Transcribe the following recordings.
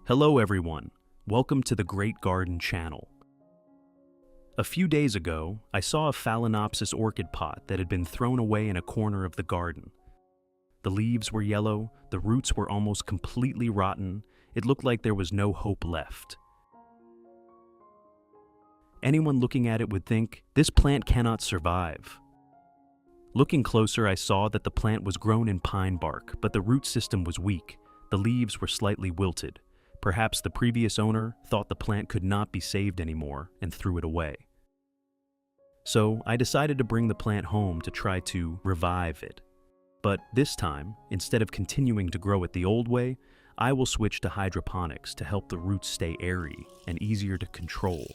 Hello everyone, welcome to the Great Garden channel. A few days ago, I saw a Phalaenopsis orchid pot that had been thrown away in a corner of the garden. The leaves were yellow, the roots were almost completely rotten, it looked like there was no hope left. Anyone looking at it would think, this plant cannot survive. Looking closer, I saw that the plant was grown in pine bark, but the root system was weak, the leaves were slightly wilted. Perhaps the previous owner thought the plant could not be saved anymore and threw it away. So I decided to bring the plant home to try to revive it. But this time, instead of continuing to grow it the old way, I will switch to hydroponics to help the roots stay airy and easier to control.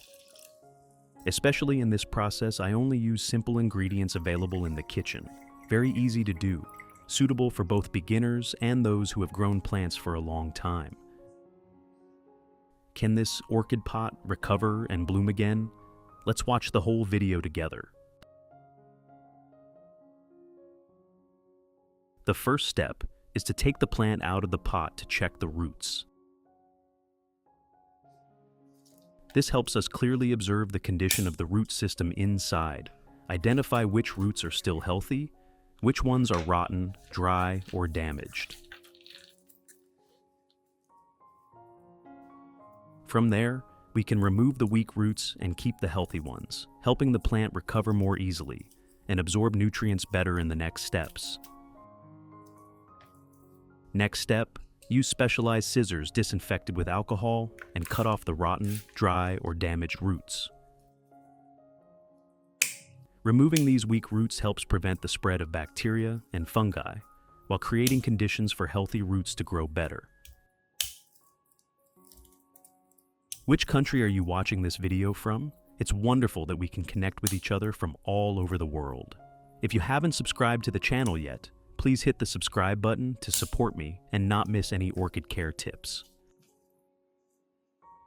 Especially in this process, I only use simple ingredients available in the kitchen. Very easy to do, suitable for both beginners and those who have grown plants for a long time. Can this orchid pot recover and bloom again? Let's watch the whole video together. The first step is to take the plant out of the pot to check the roots. This helps us clearly observe the condition of the root system inside, identify which roots are still healthy, which ones are rotten, dry, or damaged. From there, we can remove the weak roots and keep the healthy ones, helping the plant recover more easily and absorb nutrients better in the next steps. Next step, use specialized scissors disinfected with alcohol and cut off the rotten, dry, or damaged roots. Removing these weak roots helps prevent the spread of bacteria and fungi, while creating conditions for healthy roots to grow better. Which country are you watching this video from? It's wonderful that we can connect with each other from all over the world. If you haven't subscribed to the channel yet, please hit the subscribe button to support me and not miss any orchid care tips.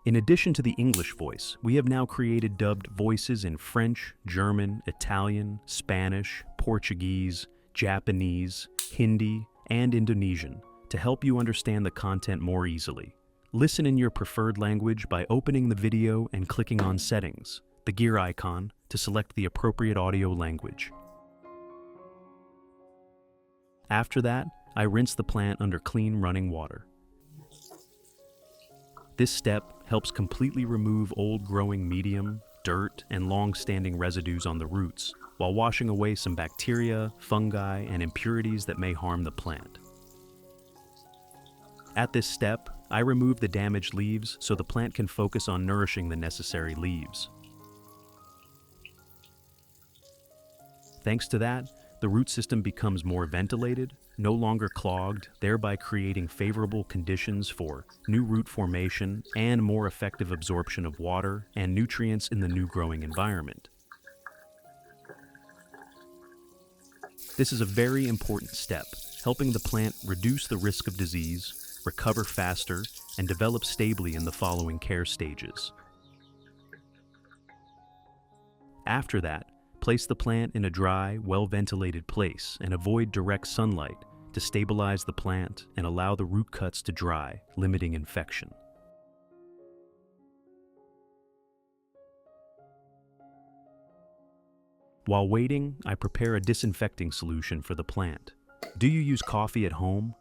In addition to the English voice, we have now created dubbed voices in French, German, Italian, Spanish, Portuguese, Japanese, Hindi, and Indonesian to help you understand the content more easily. Listen in your preferred language by opening the video and clicking on Settings, the gear icon, to select the appropriate audio language. After that, I rinse the plant under clean running water. This step helps completely remove old growing medium, dirt, and long-standing residues on the roots, while washing away some bacteria, fungi, and impurities that may harm the plant. At this step, I remove the damaged leaves so the plant can focus on nourishing the necessary leaves. Thanks to that, the root system becomes more ventilated, no longer clogged, thereby creating favorable conditions for new root formation and more effective absorption of water and nutrients in the new growing environment. This is a very important step, helping the plant reduce the risk of disease, recover faster, and develop stably in the following care stages. After that, place the plant in a dry, well-ventilated place and avoid direct sunlight to stabilize the plant and allow the root cuts to dry, limiting infection. While waiting, I prepare a disinfecting solution for the plant. Do you use coffee at home?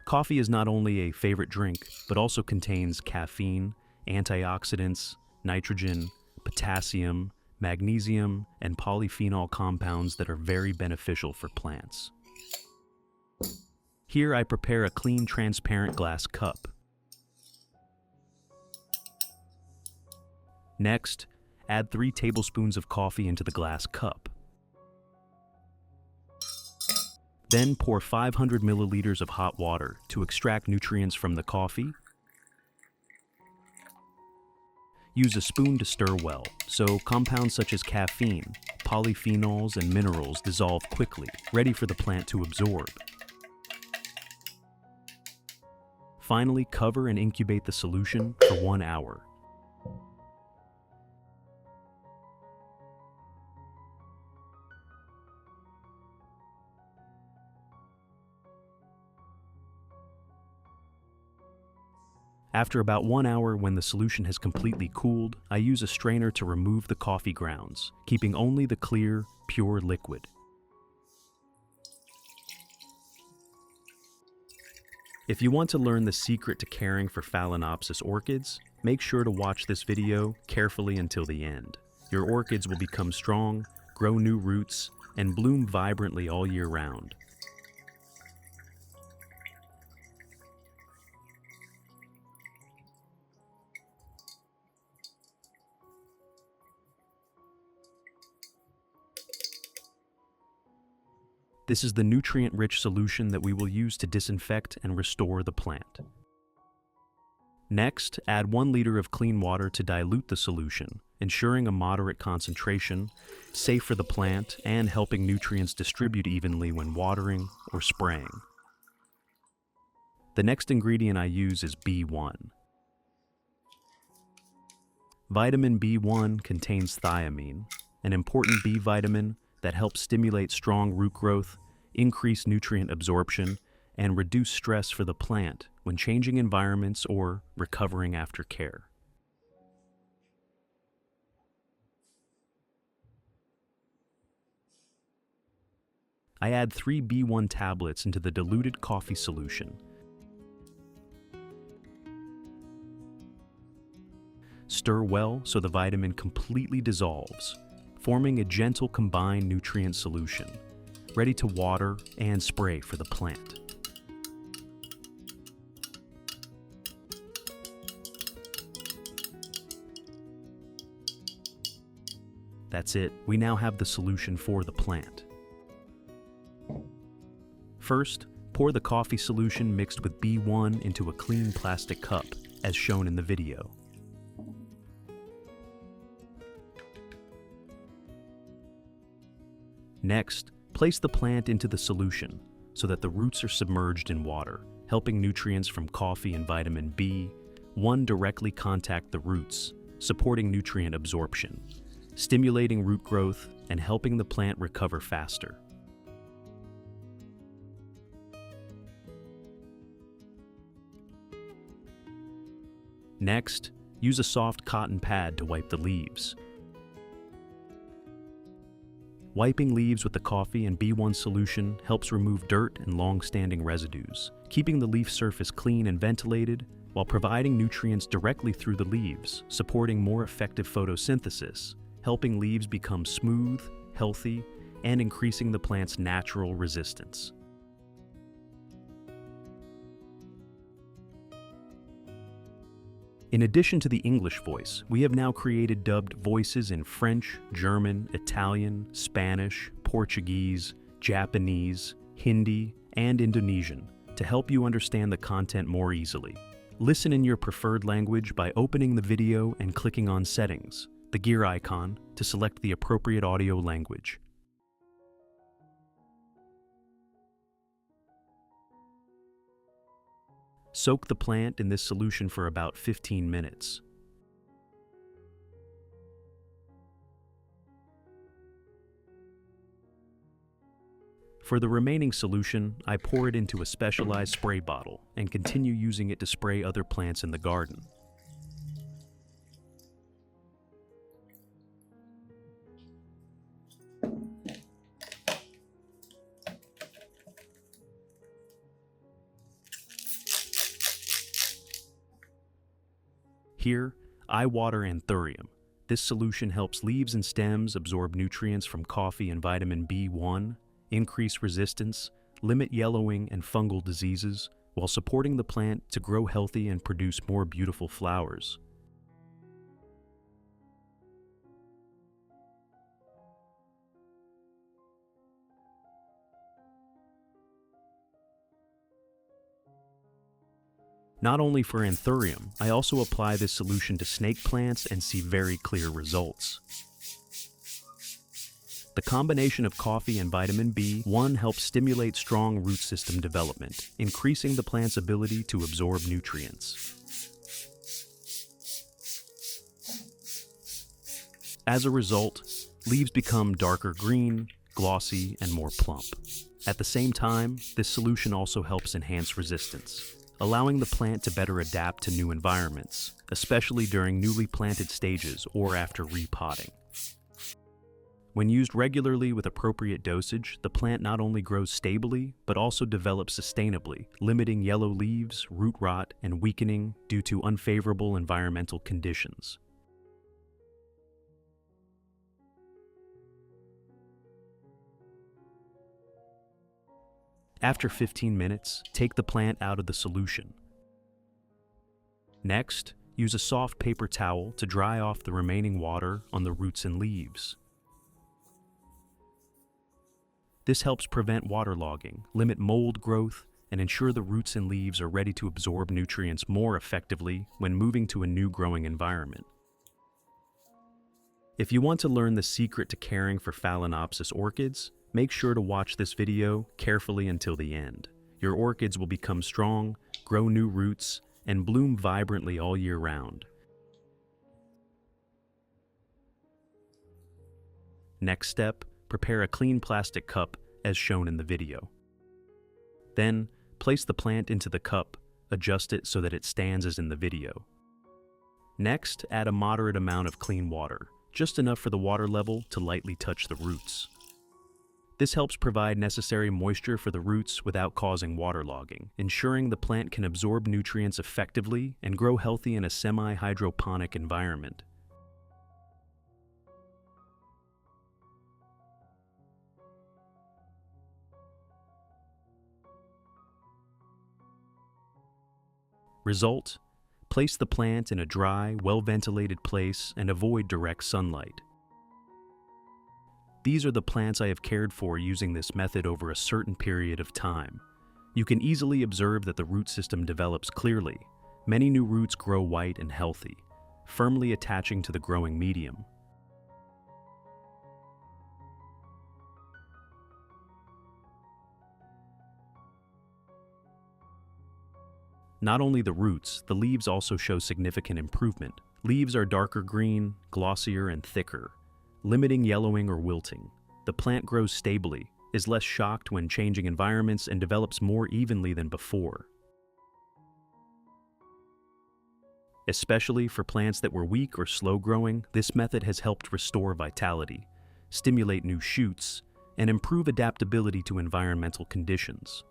Coffee is not only a favorite drink, but also contains caffeine, antioxidants, nitrogen, potassium, magnesium, and polyphenol compounds that are very beneficial for plants. Here I prepare a clean, transparent glass cup. Next, add 3 tablespoons of coffee into the glass cup. Then pour 500 milliliters of hot water to extract nutrients from the coffee. Use a spoon to stir well, so compounds such as caffeine, polyphenols, and minerals dissolve quickly, ready for the plant to absorb. Finally, cover and incubate the solution for 1 hour. After about 1 hour, when the solution has completely cooled, I use a strainer to remove the coffee grounds, keeping only the clear, pure liquid. If you want to learn the secret to caring for Phalaenopsis orchids, make sure to watch this video carefully until the end. Your orchids will become strong, grow new roots, and bloom vibrantly all year round. This is the nutrient-rich solution that we will use to disinfect and restore the plant. Next, add 1 liter of clean water to dilute the solution, ensuring a moderate concentration, safe for the plant, and helping nutrients distribute evenly when watering or spraying. The next ingredient I use is B1. Vitamin B1 contains thiamine, an important B vitamin that helps stimulate strong root growth, increase nutrient absorption, and reduce stress for the plant when changing environments or recovering after care. I add 3 B1 tablets into the diluted coffee solution. Stir well so the vitamin completely dissolves, forming a gentle combined nutrient solution, ready to water and spray for the plant. That's it, we now have the solution for the plant. First, pour the coffee solution mixed with B1 into a clean plastic cup, as shown in the video. Next, place the plant into the solution so that the roots are submerged in water, helping nutrients from coffee and vitamin B1 directly contact the roots, supporting nutrient absorption, stimulating root growth, and helping the plant recover faster. Next, use a soft cotton pad to wipe the leaves. Wiping leaves with the coffee and B1 solution helps remove dirt and long-standing residues, keeping the leaf surface clean and ventilated while providing nutrients directly through the leaves, supporting more effective photosynthesis, helping leaves become smooth, healthy, and increasing the plant's natural resistance. In addition to the English voice, we have now created dubbed voices in French, German, Italian, Spanish, Portuguese, Japanese, Hindi, and Indonesian to help you understand the content more easily. Listen in your preferred language by opening the video and clicking on Settings, the gear icon, to select the appropriate audio language. Soak the plant in this solution for about 15 minutes. For the remaining solution, I pour it into a specialized spray bottle and continue using it to spray other plants in the garden. Here, I water anthurium. This solution helps leaves and stems absorb nutrients from coffee and vitamin B1, increase resistance, limit yellowing and fungal diseases, while supporting the plant to grow healthy and produce more beautiful flowers. Not only for anthurium, I also apply this solution to snake plants and see very clear results. The combination of coffee and vitamin B1 helps stimulate strong root system development, increasing the plant's ability to absorb nutrients. As a result, leaves become darker green, glossy, and more plump. At the same time, this solution also helps enhance resistance, allowing the plant to better adapt to new environments, especially during newly planted stages or after repotting. When used regularly with appropriate dosage, the plant not only grows stably, but also develops sustainably, limiting yellow leaves, root rot, and weakening due to unfavorable environmental conditions. After 15 minutes, take the plant out of the solution. Next, use a soft paper towel to dry off the remaining water on the roots and leaves. This helps prevent waterlogging, limit mold growth, and ensure the roots and leaves are ready to absorb nutrients more effectively when moving to a new growing environment. If you want to learn the secret to caring for Phalaenopsis orchids, make sure to watch this video carefully until the end. Your orchids will become strong, grow new roots, and bloom vibrantly all year round. Next step, prepare a clean plastic cup as shown in the video. Then, place the plant into the cup, adjust it so that it stands as in the video. Next, add a moderate amount of clean water, just enough for the water level to lightly touch the roots. This helps provide necessary moisture for the roots without causing waterlogging, ensuring the plant can absorb nutrients effectively and grow healthy in a semi-hydroponic environment. Result: place the plant in a dry, well-ventilated place and avoid direct sunlight. These are the plants I have cared for using this method over a certain period of time. You can easily observe that the root system develops clearly. Many new roots grow white and healthy, firmly attaching to the growing medium. Not only the roots, the leaves also show significant improvement. Leaves are darker green, glossier, and thicker, limiting yellowing or wilting. The plant grows stably, is less shocked when changing environments, and develops more evenly than before. Especially for plants that were weak or slow growing, this method has helped restore vitality, stimulate new shoots, and improve adaptability to environmental conditions.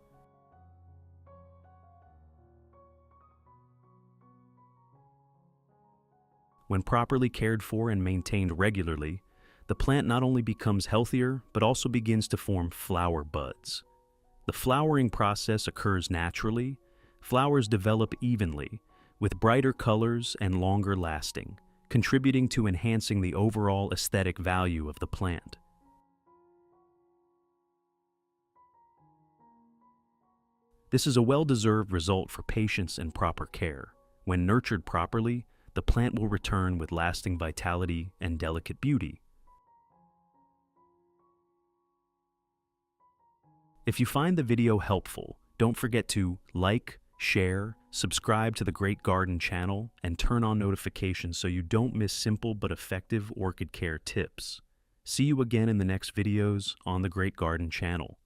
When properly cared for and maintained regularly, the plant not only becomes healthier, but also begins to form flower buds. The flowering process occurs naturally. Flowers develop evenly, with brighter colors and longer lasting, contributing to enhancing the overall aesthetic value of the plant. This is a well-deserved result for patience and proper care. When nurtured properly, the plant will return with lasting vitality and delicate beauty. If you find the video helpful, don't forget to like, share, subscribe to the Great Garden channel, and turn on notifications so you don't miss simple but effective orchid care tips. See you again in the next videos on the Great Garden channel.